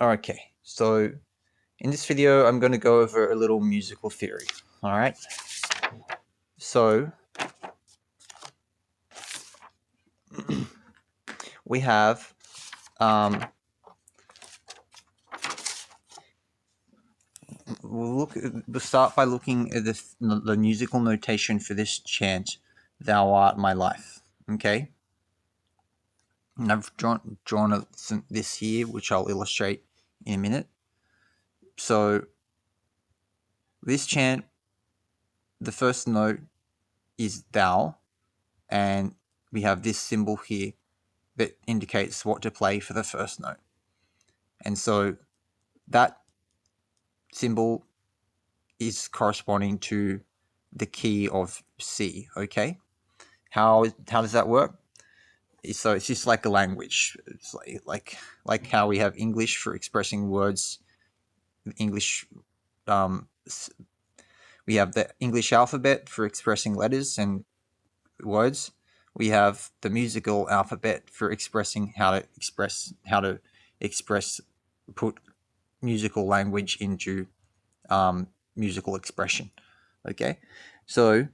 Okay, so in this video, I'm going to go over a little musical theory. All right. So we have we'll start by looking at the musical notation for this chant, "Thou art my life." Okay, and I've drawn this here, which I'll illustrate in a minute. So this chant, the first note is thou, and we have this symbol here that indicates what to play for the first note. And so that symbol is corresponding to the key of C, okay? How does that work? So it's just like a language. It's like how we have English for expressing words. English, we have the English alphabet for expressing letters and words. We have the musical alphabet for expressing how to express, put musical language into musical expression. Okay, so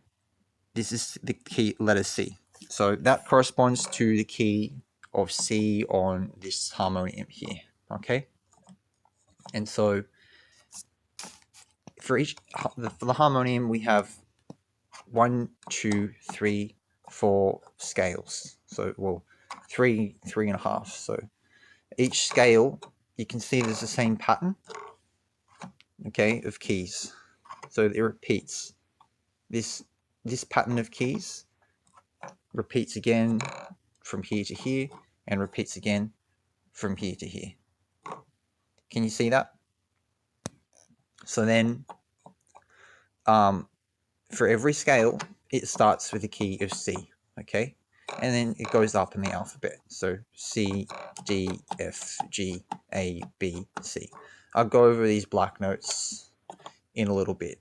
this is the key letter C. So that corresponds to the key of C on this harmonium here. Okay, and so for the harmonium we have 1, 2, 3, 4 scales. So well, three and a half. So each scale you can see there's the same pattern, okay, of keys. So it repeats. This pattern of keys repeats again from here to here and repeats again from here to here. Can you see that? So then for every scale it starts with a key of C, okay, and then it goes up in the alphabet. So C, D, F, G, A, B, C. I'll go over these black notes in a little bit.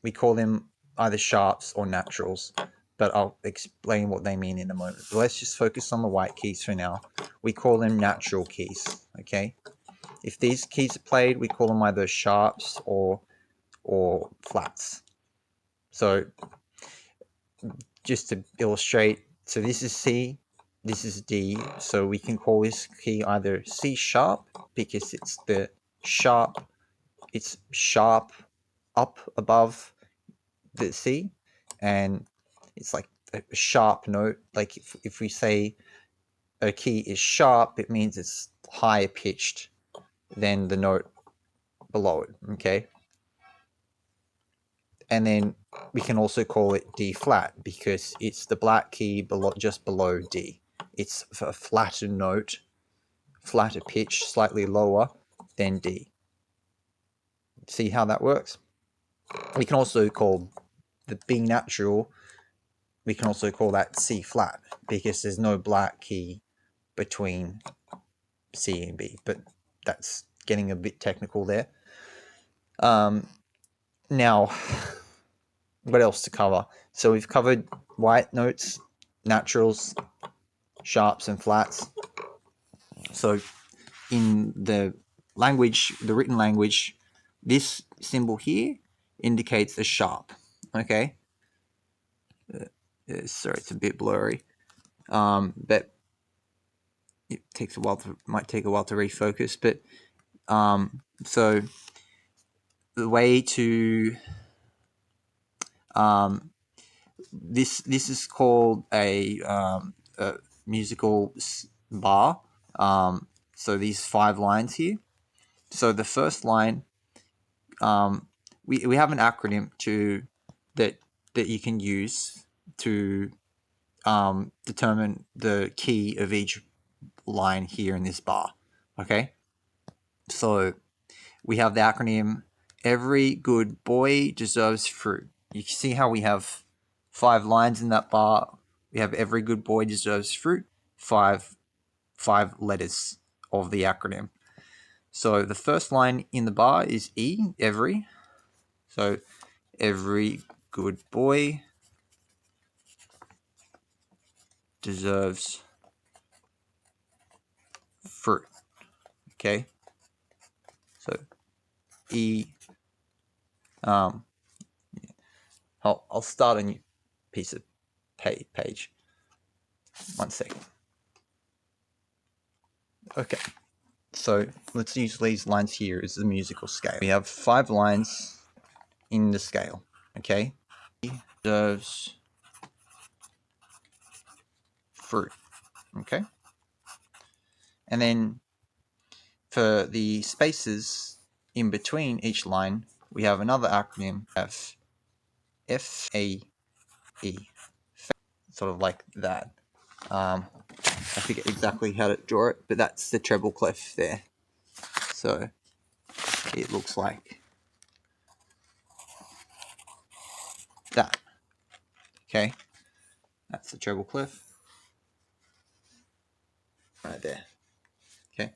We call them either sharps or naturals, but I'll explain what they mean in a moment. But let's just focus on the white keys for now. We call them natural keys, okay? If these keys are played, we call them either sharps or flats. So just to illustrate, so this is C, this is D, so we can call this key either C sharp because it's the sharp, it's sharp up above the C, and it's like a sharp note. Like if we say a key is sharp, it means it's higher pitched than the note below it, okay? And then we can also call it D flat because it's the black key just below D. It's a flatter note, flatter pitch, slightly lower than D. See how that works? We can also call the B natural, we can also call that C flat because there's no black key between C and B, but that's getting a bit technical there. Now, what else to cover? So we've covered white notes, naturals, sharps, and flats. So in the language, the written language, this symbol here indicates a sharp, okay? Sorry, it's a bit blurry, but it might take a while to refocus. But so the way to this is called a musical bar. So these 5 lines here. So the first line, we have an acronym that you can use to determine the key of each line here in this bar. Okay, so we have the acronym "Every good boy deserves fruit." You can see how we have 5 lines in that bar. We have "Every good boy deserves fruit," 5 letters of the acronym. So the first line in the bar is E, every. So every good boy deserves fruit. Okay, so E. I'll start a new piece of page. 1 second. Okay, so let's use these lines here as the musical scale. We have 5 lines in the scale. Okay, deserves fruit. Okay, and then for the spaces in between each line, we have another acronym F. F-A-E. Sort of like that. I forget exactly how to draw it, but that's the treble clef there. So it looks like that. Okay, that's the treble clef right there. Okay,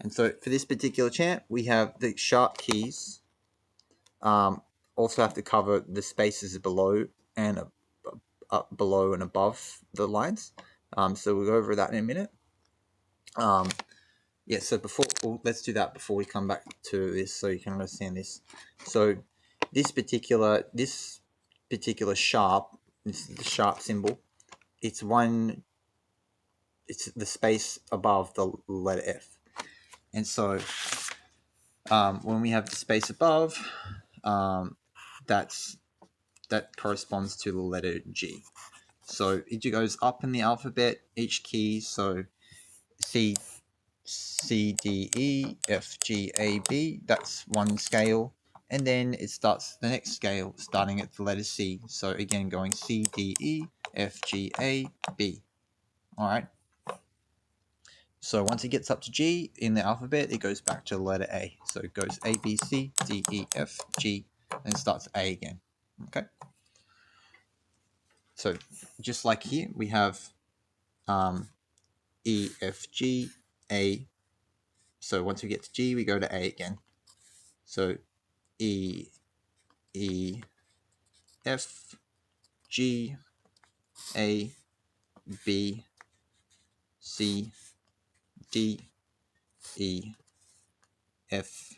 and so for this particular chant, we have the sharp keys. Also have to cover the spaces below and up below and above the lines. So we'll go over that in a minute. Yeah, so let's do that before we come back to this, so you can understand this. So this particular sharp, this is the sharp symbol. It's the space above the letter F, and so when we have the space above, that corresponds to the letter G. So it goes up in the alphabet, each key. So C, D, E, F, G, A, B. That's one scale. And then it starts the next scale, starting at the letter C. So again, going C, D, E, F, G, A, B. All right. So once it gets up to G in the alphabet, it goes back to the letter A. So it goes A, B, C, D, E, F, G, and starts A again. Okay. So just like here, we have E, F, G, A. So once we get to G, we go to A again. So E, E, F, G, A, B, C, D, E, F.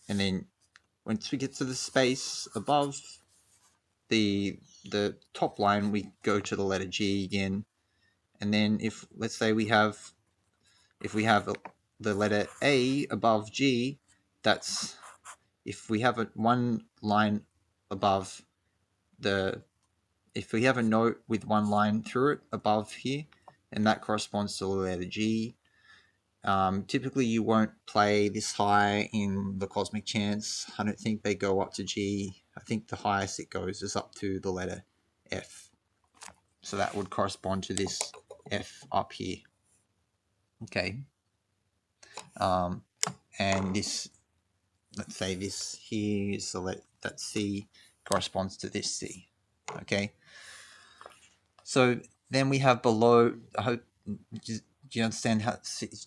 And then once we get to the space above the top line, we go to the letter G again. And then if, let's say we have the letter A above G, that's, if we have one line above if we have a note with one line through it above here, and that corresponds to the letter G. Typically you won't play this high in the cosmic chants. I don't think they go up to G. I think the highest it goes is up to the letter F. So that would correspond to this F up here. Okay. And this, let's say this here is that C corresponds to this C. Okay. So then we have below, I hope, do you understand how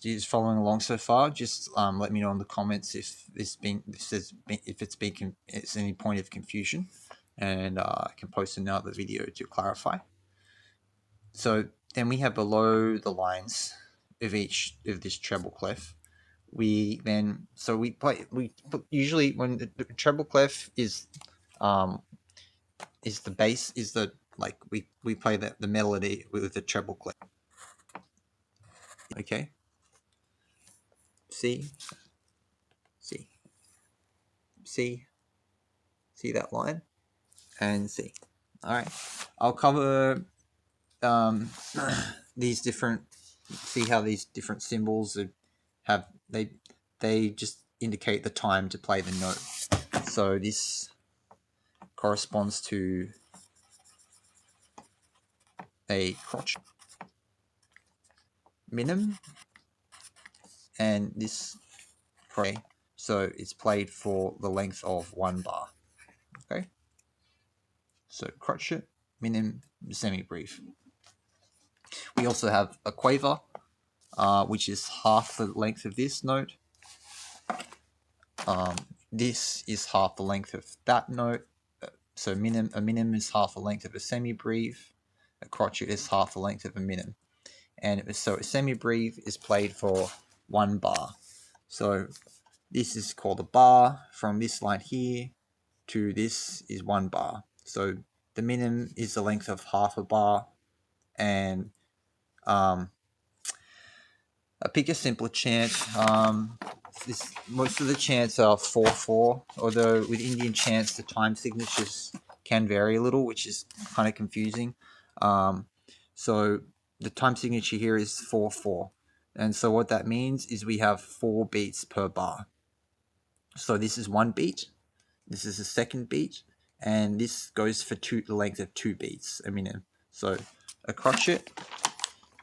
you're following along so far? Just let me know in the comments if it's any point of confusion, and I can post another video to clarify. So then we have below the lines of this treble clef. We usually when the treble clef is the bass, is the, like, we play the melody with the treble clef. Okay, see that line, and C. All right, I'll cover these different, see how these different symbols they just indicate the time to play the note. So this corresponds to a crotch minim, and this crotch, so it's played for the length of 1 bar. Okay, so crotchet, minim, semi-brief. We also have a quaver, which is half the length of this note. This is half the length of that note. So a minim is half the length of a semi-brief. A crotchet is half the length of a minim. and so a semi-breve is played for 1 bar. So this is called a bar. From this line here to this is 1 bar. So the minimum is the length of half a bar, and I pick a simpler chant. Most of the chants are 4/4, although with Indian chants the time signatures can vary a little, which is kind of confusing. So the time signature here is 4/4, and so what that means is we have 4 beats per bar. So this is 1 beat, this is the second beat, and this goes for the length of 2 beats a minute. So a crotchet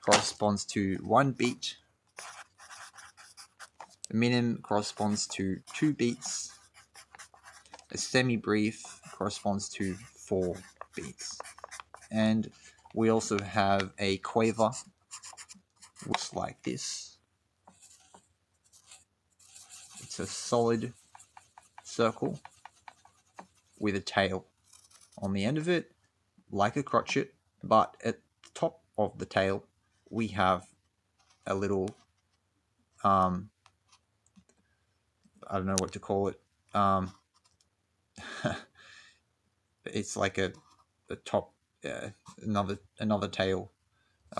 corresponds to 1 beat. The minimum corresponds to 2 beats. A semi-breve corresponds to 4 beats. And we also have a quaver, looks like this. It's a solid circle with a tail on the end of it, like a crotchet, but at the top of the tail we have a little, I don't know what to call it. It's like a top, another tail.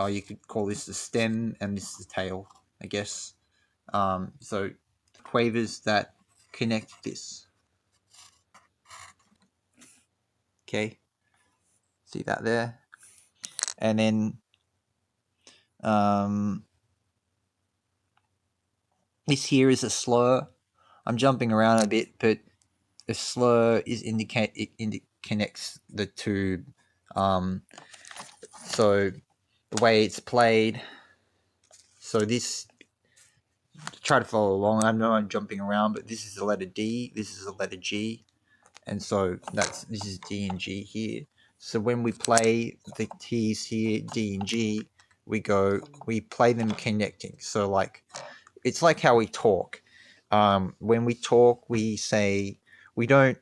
You could call this the stem and this is the tail, I guess. So quavers that connect this. Okay, see that there? And then this here is a slur. I'm jumping around a bit, but a slur is connects the two. So the way it's played. So this, try to follow along. I know I'm jumping around, but this is the letter D. This is the letter G, and so this is D and G here. So when we play the T's here, D and G, we play them connecting. So like, it's like how we talk. When we talk, we say we don't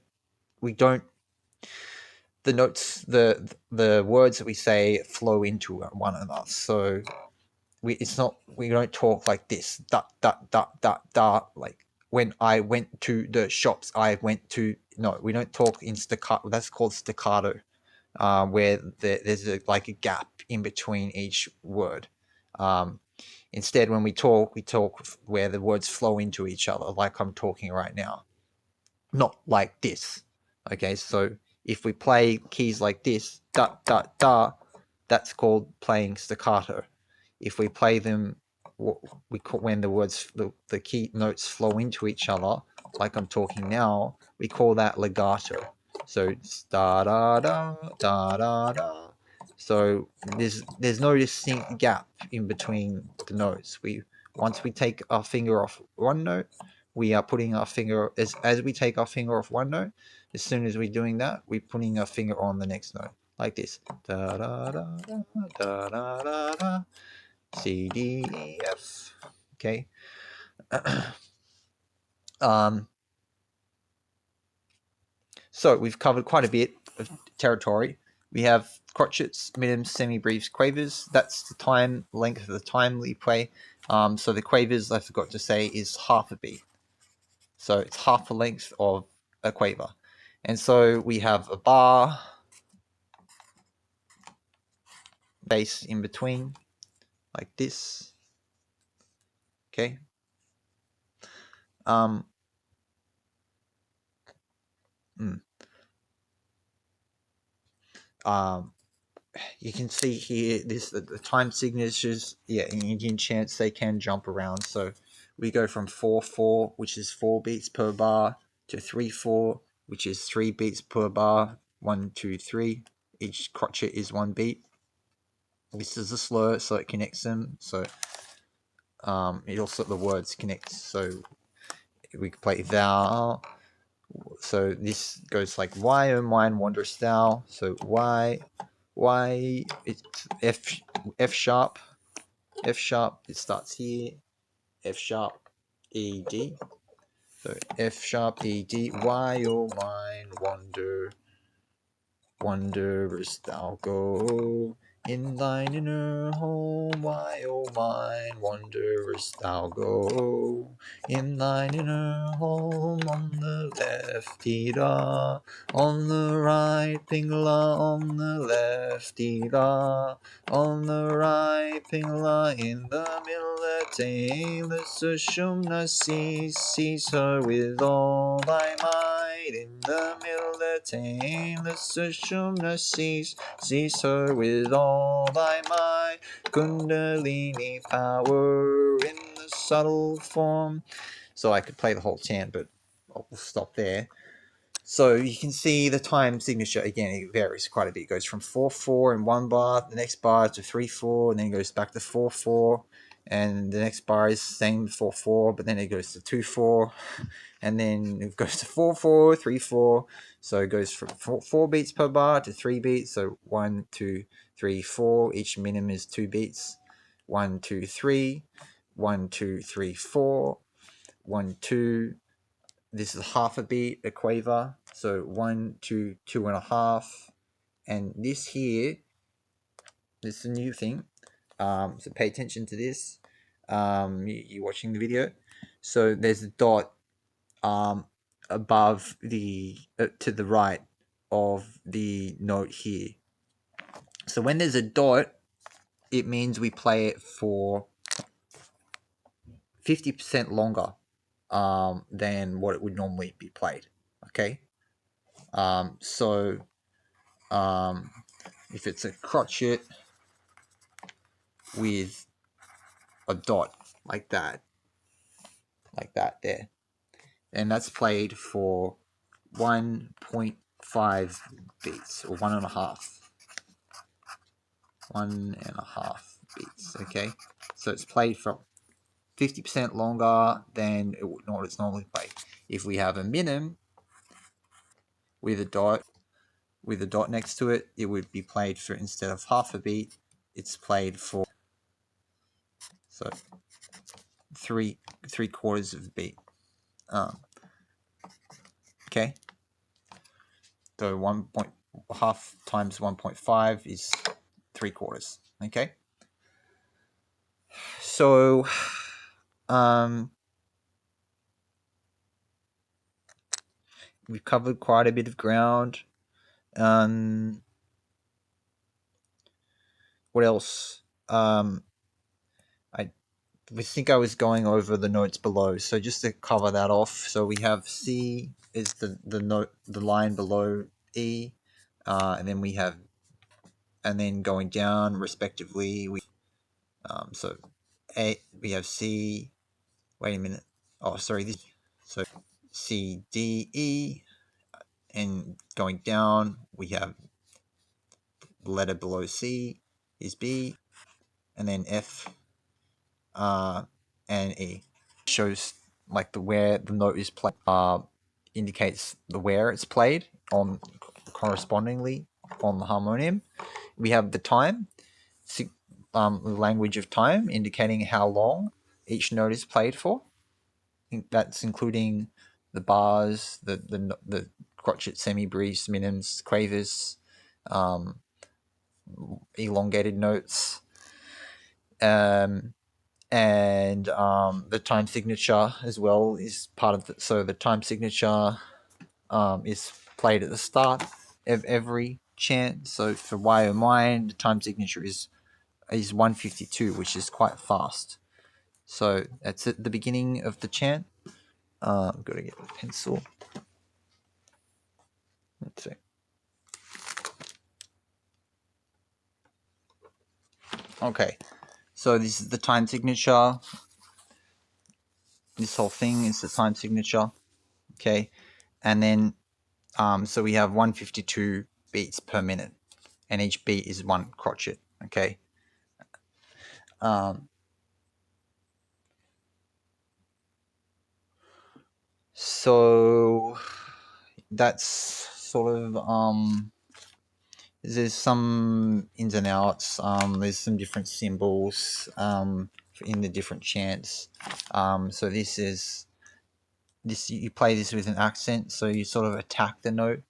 the notes, the words that we say flow into one another. So we don't talk like this, da da da da da, like when I went to the shops, I went to, no, we don't talk in staccato. That's called staccato, where there's like a gap in between each word. Instead, when we talk where the words flow into each other, like I'm talking right now, not like this. Okay, so if we play keys like this, da da da, that's called playing staccato. If we play them, when the words, the key notes flow into each other, like I'm talking now, we call that legato. So da da da da da da. So there's no distinct gap in between the notes. Once we take our finger off one note, we are putting our finger, as we take our finger off one note, as soon as we're doing that, we're putting our finger on the next note, like this. Da da da da da da da da. C D E F. Okay. So we've covered quite a bit of territory. We have crotchets, minims, semi-briefs, quavers. That's the time length of the time we play. So the quavers, I forgot to say, is half a beat. So it's half the length of a quaver. And so we have a bar, bass in between, like this. Okay. Um, you can see here the time signatures. Yeah, in Indian chants they can jump around. So we go from 4/4, which is 4 beats per bar, to 3/4, which is 3 beats per bar. 1, 2, 3. Each crotchet is 1 beat. This is a slur, so it connects them. So it also, the words connect. So we can play thou. So this goes like, why, oh mine, wanderest thou? So why, it's F sharp, F sharp, it starts here, F sharp, E, D. So F sharp, E, D, why, oh mine, wanderest thou go? In thine inner home, why, O mind, wanderest thou go? In thine inner home, on the left, dee-da, on the right, ping-la, on the left, dee-da, on the right, ping-la, in the middle, attain the sushumna, seize her with all thy might. In the middle, attain the sushumna, seize her with all thy might. Kundalini power in the subtle form. So I could play the whole chant, but I'll stop there. So you can see the time signature, again, it varies quite a bit. It goes from 4/4 in one bar, the next bar to 3/4, and then it goes back to 4/4, and the next bar is same 4/4, but then it goes to 2/4, and then it goes to 4/4, 3/4. So it goes from 4 beats per bar to 3 beats. So 1, 2, 3, 4. Each minimum is 2 beats. 1, 2, 3. 1, 2, 3, 4. 1, 2. This is half a beat, a quaver. So 1, 2, 2.5. And this here, this is a new thing. So pay attention to this. You're watching the video. So there's a dot above the to the right of the note here. So when there's a dot, it means we play it for 50% longer than what it would normally be played. Okay. So if it's a crotchet with a dot like that there, and that's played for 1.5 beats or 1.5 beats. Okay, so it's played for 50% longer than it's normally played. If we have a minim with a dot next to it, it would be played for, instead of half a beat, it's played for so three quarters of a beat. Okay, so 1.5 times 1.5 is 3 quarters. Okay, so we've covered quite a bit of ground. What else? I think I was going over the notes below, so just to cover that off. So we have C is the note, the line below E, and then we have, and then going down respectively, so A, we have C. Wait a minute. Oh, sorry. So C, D, E, and going down we have the letter below C is B, and then F, and E. Shows like the where the note is played. Indicates the where it's played on correspondingly on the harmonium. We have the time, language of time, indicating how long each note is played for. That's including the bars, the crotchet, semi-briefs, minims, quavers, elongated notes, and the time signature as well is part of it. So the time signature is played at the start of every chant. So for Why O Mine, the time signature is 152, which is quite fast. So that's at the beginning of the chant. I've got to get a pencil. Let's see. Okay, so this is the time signature. This whole thing is the time signature. Okay, and then so we have 152 beats per minute, and each beat is one crotchet. Okay. So that's sort of there's some ins and outs. There's some different symbols in the different chants. So this you play this with an accent, so you sort of attack the note.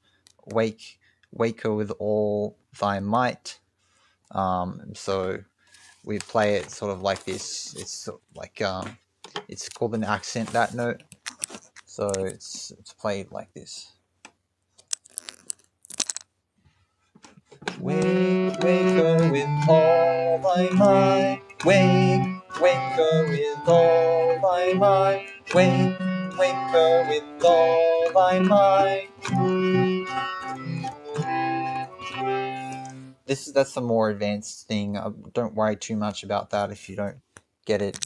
Wake her with all thy might. So we play it sort of like this. It's like it's called an accent, that note. So it's played like this. Wake, waker with all thy might. Wake, waker with all thy might. Wake, waker with all thy might. That's a more advanced thing. Don't worry too much about that if you don't get it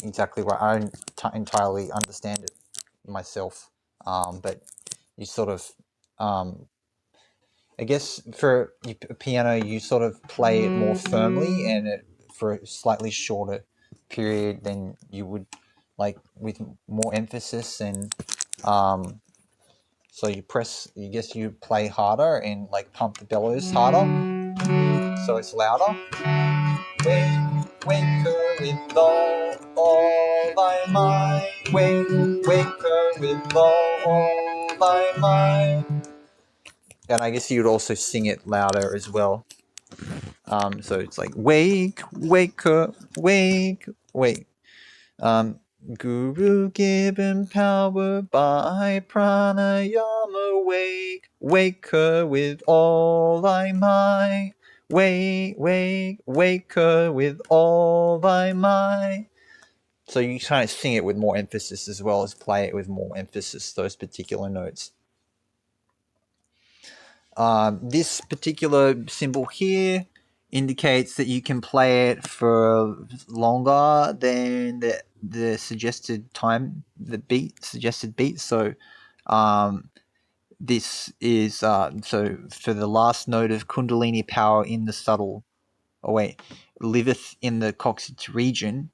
exactly right. I don't entirely understand it myself, but you sort of, I guess for piano, you sort of play it more firmly and for a slightly shorter period than you would like with more emphasis, and so you press. I guess you play harder and like pump the bellows harder, so it's louder. Wake her with all thy might. Wake her with all thy might. And I guess you'd also sing it louder as well. So it's like wake, wake her, wake, wake. Guru given power by pranayama. Wake her with all thy might. Wake her with all thy might. So you kind of sing it with more emphasis as well as play it with more emphasis, those particular notes. This particular symbol here indicates that you can play it for longer than the suggested time, suggested beat. So this is so for the last note of Kundalini power in the subtle. Oh wait, liveth in the coccyx region.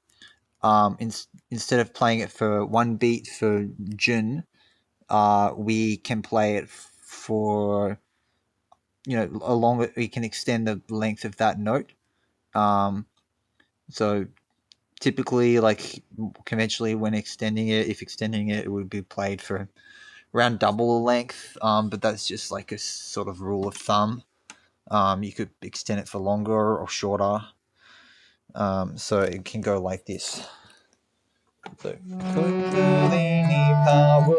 Instead of playing it for one beat for Jun, we can play it for a longer. We can extend the length of that note. So typically, like conventionally, when extending it, if extending it, it would be played for around double the length. But that's just like a sort of rule of thumb. You could extend it for longer or shorter. So it can go like this. So Kundalini power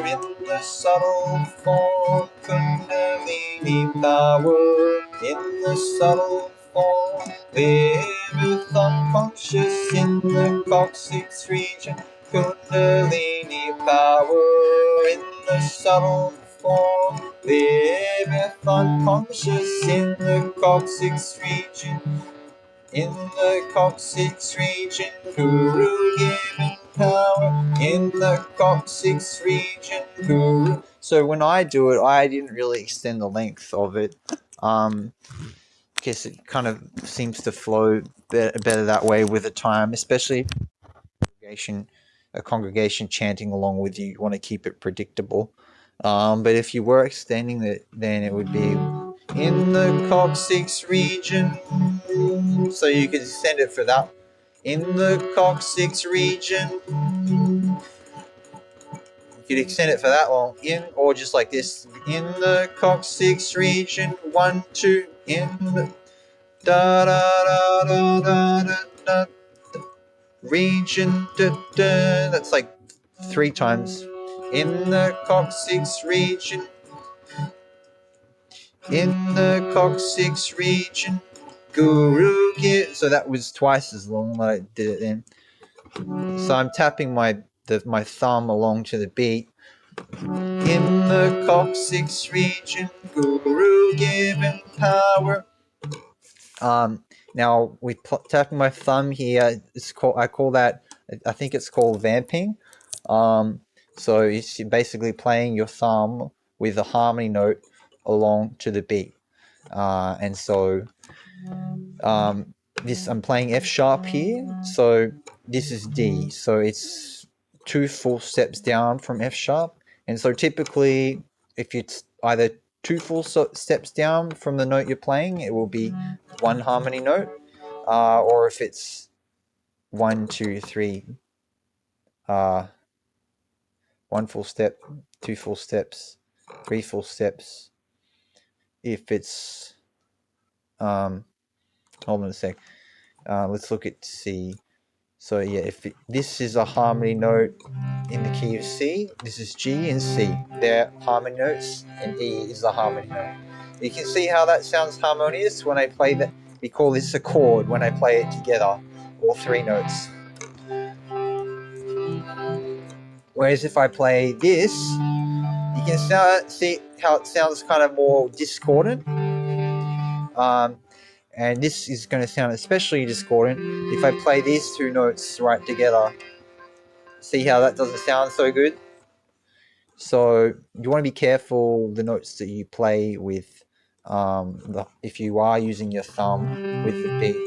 in the subtle form. Kundalini power in the subtle form. Liveth unconscious in the coccyx region. Kundalini power in the subtle form. Liveth unconscious in the coccyx region. In the coccyx region, Guru given power. In the coccyx region, Guru. So when I do it, I didn't really extend the length of it. Guess it kind of seems to flow better that way with the time, especially a congregation chanting along with you. You want to keep it predictable. But if you were extending it, then it would be in the coccyx region. So you could extend it for that. In the coccyx region. You could extend it for that long. In, or just like this. In the coccyx region. 1, 2. In the da da da da da da da. Region. Da, da. That's like 3 times. In the coccyx region. In the coccyx region. Guru give. So that was twice as long that I did it then. So I'm tapping my thumb along to the beat. In the coccyx region, Guru given power. Now we tapping my thumb here. I call that. I think it's called vamping. So it's basically playing your thumb with a harmony note along to the beat. And so this I'm playing F sharp here, so this is D, so it's 2 full steps down from F sharp. And so typically if it's either 2 full steps down from the note you're playing, it will be 1 harmony note, or if it's 1, 2, 3, 1 full step, 2 full steps, 3 full steps. If it's hold on a sec. Let's look at C. So yeah, this is a harmony note in the key of C, this is G and C. They're harmony notes, and E is the harmony note. You can see how that sounds harmonious when I play that. We call this a chord when I play it together, all three notes. Whereas if I play this, you can see how it sounds kind of more discordant. And this is going to sound especially discordant if I play these two notes right together. See how that doesn't sound so good? So you want to be careful the notes that you play with. If you are using your thumb with the beat,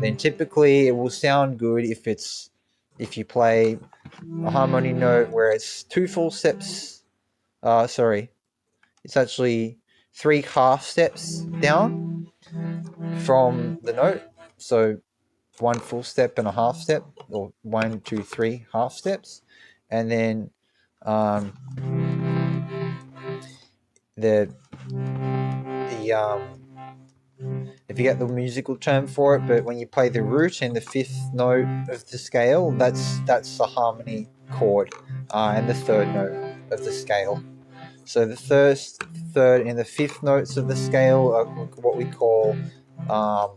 then typically it will sound good if you play a harmony note where it's two full steps. It's actually 3 half steps down from the note. So 1 full step and a half step, or 1, 2, 3 half steps, and then the I forget the musical term for it, but when you play the root in the 5th note of the scale, that's the harmony chord, and the 3rd note of the scale. So the first, 3rd, and the 5th notes of the scale are what we call a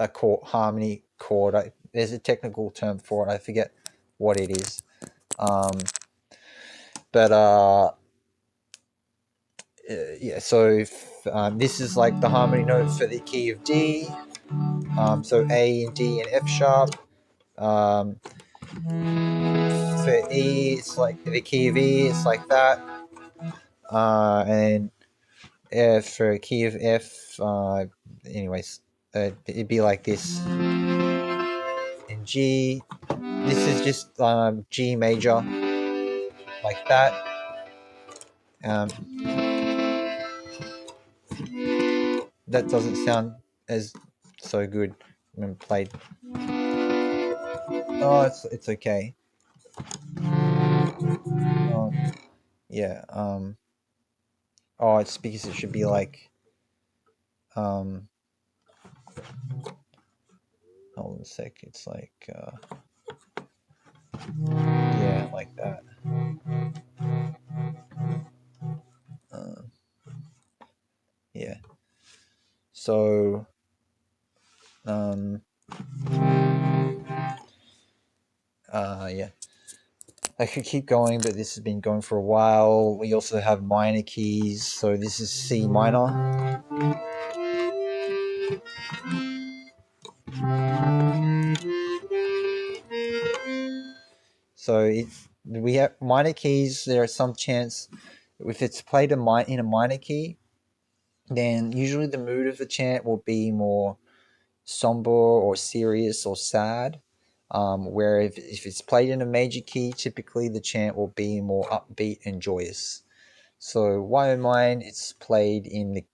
chord, harmony chord. There's a technical term for it. I forget what it is. Yeah, so this is like the harmony note for the key of D. So A and D and F sharp. For E, it's like the key of E, it's like that. And for a key of F, anyways, it'd be like this. And G, this is just G major, like that. That doesn't sound as so good when played. Oh, it's okay. Oh, yeah. Oh, it's because it should be like hold on a sec. It's like yeah, like that. Yeah. So yeah. I could keep going, but this has been going for a while. We also have minor keys. So this is C minor. So we have minor keys. There are some chants, if it's played in a minor key, then usually the mood of the chant will be more somber or serious or sad. Where if it's played in a major key, typically the chant will be more upbeat and joyous. So Why Oh Mine, it's played in the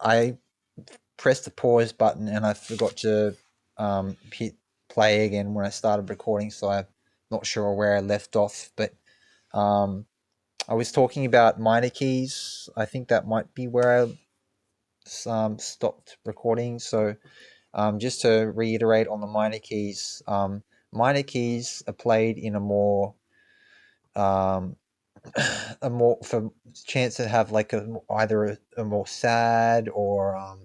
I pressed the pause button and I forgot to hit play again when I started recording, so I'm not sure where I left off. But I was talking about minor keys. I think that might be where I stopped recording. So just to reiterate on the minor keys are played in a more for chants that have like either a more sad or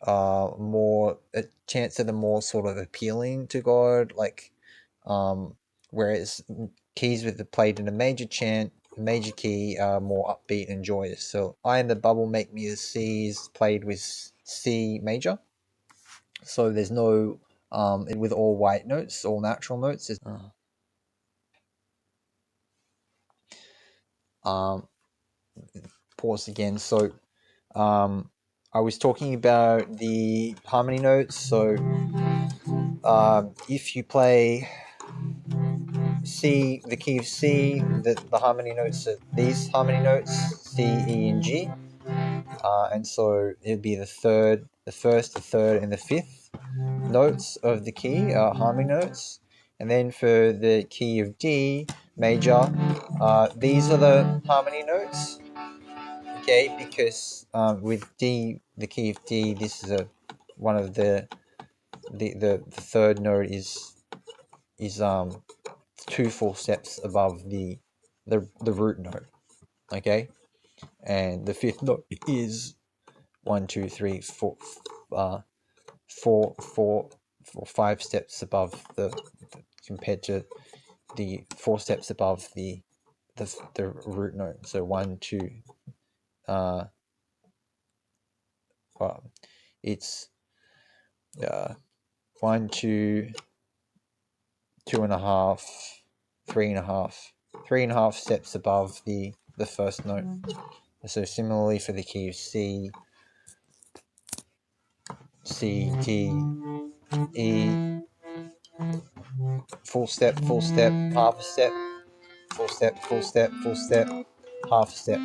more chants that are more sort of appealing to God, like whereas keys with the played in a major key are more upbeat and joyous. So I and the Bubble Make Me a C is played with C major. So there's no with all white notes, all natural notes. Pause again. So I was talking about the harmony notes. So if you play C, the key of C, the harmony notes are these harmony notes, C, E, and G. And so it'd be the first, the third, and the fifth notes of the key are harmony notes. And then for the key of D major, these are the harmony notes. Okay, because with D, the key of D, this is one of the third note is 2 full steps above the root note. Okay, and the fifth note is 1, 2, 3, 4, 5 steps above compared to the 4 steps above the root note. So 1, 2, it's 1, 2, 2.5, 3.5 steps above the first note. So similarly for the key of C, D, E, full step, half a step, full step, half a step.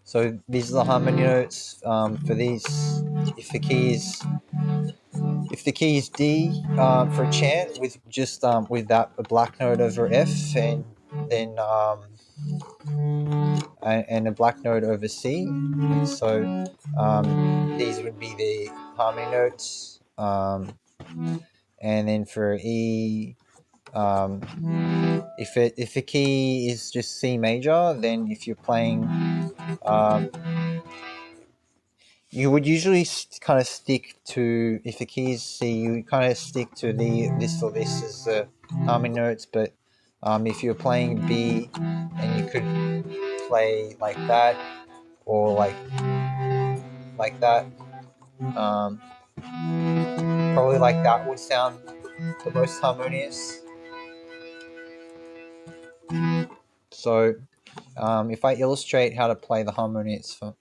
So these are the harmony notes for these. If the key is D for a chant with just with that a black note over F, and then and a black note over C. So these would be the harmony notes. And then for E, if the key is just C major, then if you're playing, you would usually kind of stick to, if the key is C, you kind of stick to this or this as the harmony notes. But if you're playing B, and you could play like that or like that, probably like that would sound the most harmonious. So if I illustrate how to play the harmonies for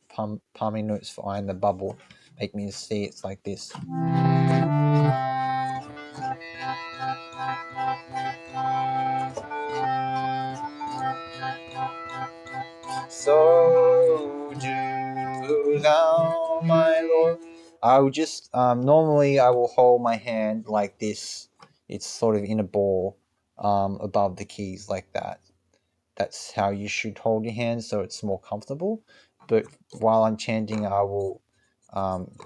harmony notes for I in the bubble, make me see it's like this. So do thou, my Lord. I would just normally I will hold my hand like this. It's sort of in a ball above the keys like that. That's how you should hold your hand, so it's more comfortable. But while I'm chanting, I will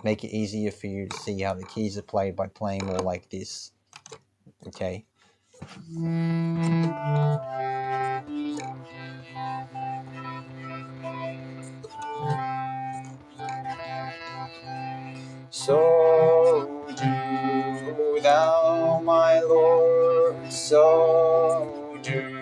make it easier for you to see how the keys are played by playing more like this. Okay. So do thou, my Lord, so do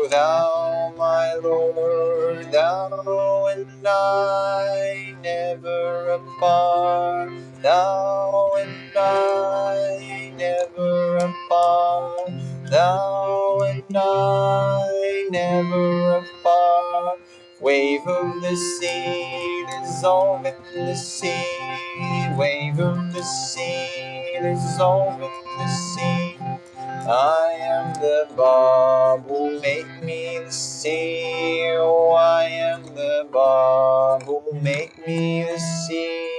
thou, my Lord, thou and I never apart, thou and I never apart, thou and I never apart. Wave of the sea, dissolve in the sea. Wave of the sea, dissolve in the sea. I am the bubble, make me the sea. Oh, I am the bubble, make me the sea.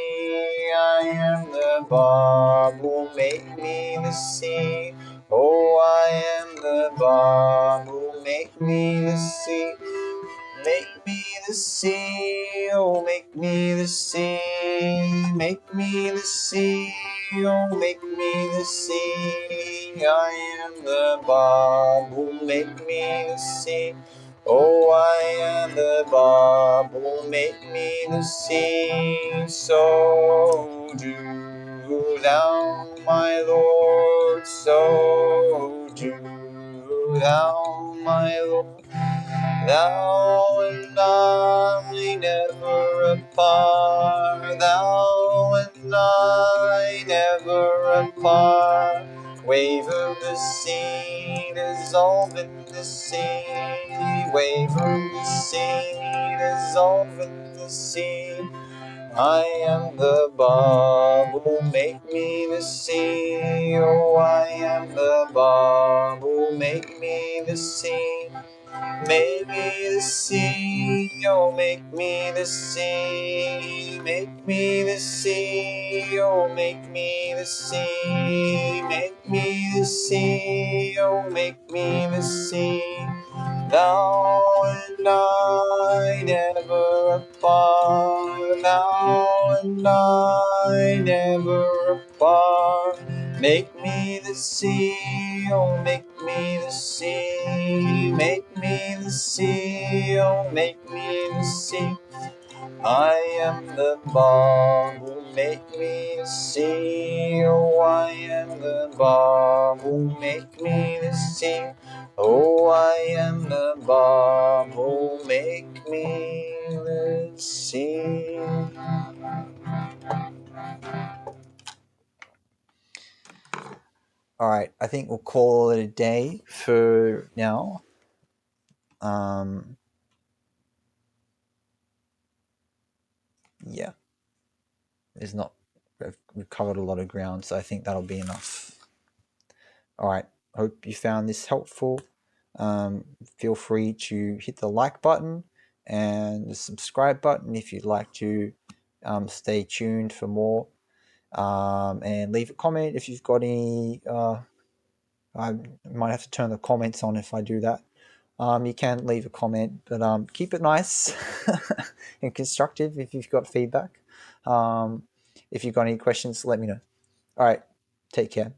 I am the bubble, make me the sea. Oh, I am the bubble, make me the sea. Make me the sea, oh make me the sea, make me the sea, oh make me the sea. I am the bubble, make me the sea. Oh, I am the bubble, make me the sea. So do thou, my Lord, so do thou, my Lord. Thou and I never apart, thou and I never apart. Wave of the sea, dissolve in the sea. Wave of the sea, dissolve in the sea. I am the bubble, make me the sea. Oh, I am the bubble, make me the sea. Make me the sea, oh make me the sea, make me the sea, oh make me the sea, make me the sea, oh make me the sea, Thou and I never apart, thou and I never apart. Make me the sea, oh make me the sea, make me the sea, oh make me the sea. I am the bar who make me see. Oh, I am the bar who make me see. Oh, I am the bar who make me see. All right, I think we'll call it a day for now. Yeah, we've covered a lot of ground, so I think that'll be enough. All right, hope you found this helpful. Feel free to hit the like button and the subscribe button if you'd like to stay tuned for more. And leave a comment if you've got any. I might have to turn the comments on if I do that. You can leave a comment, but keep it nice and constructive if you've got feedback. If you've got any questions, let me know. All right, take care.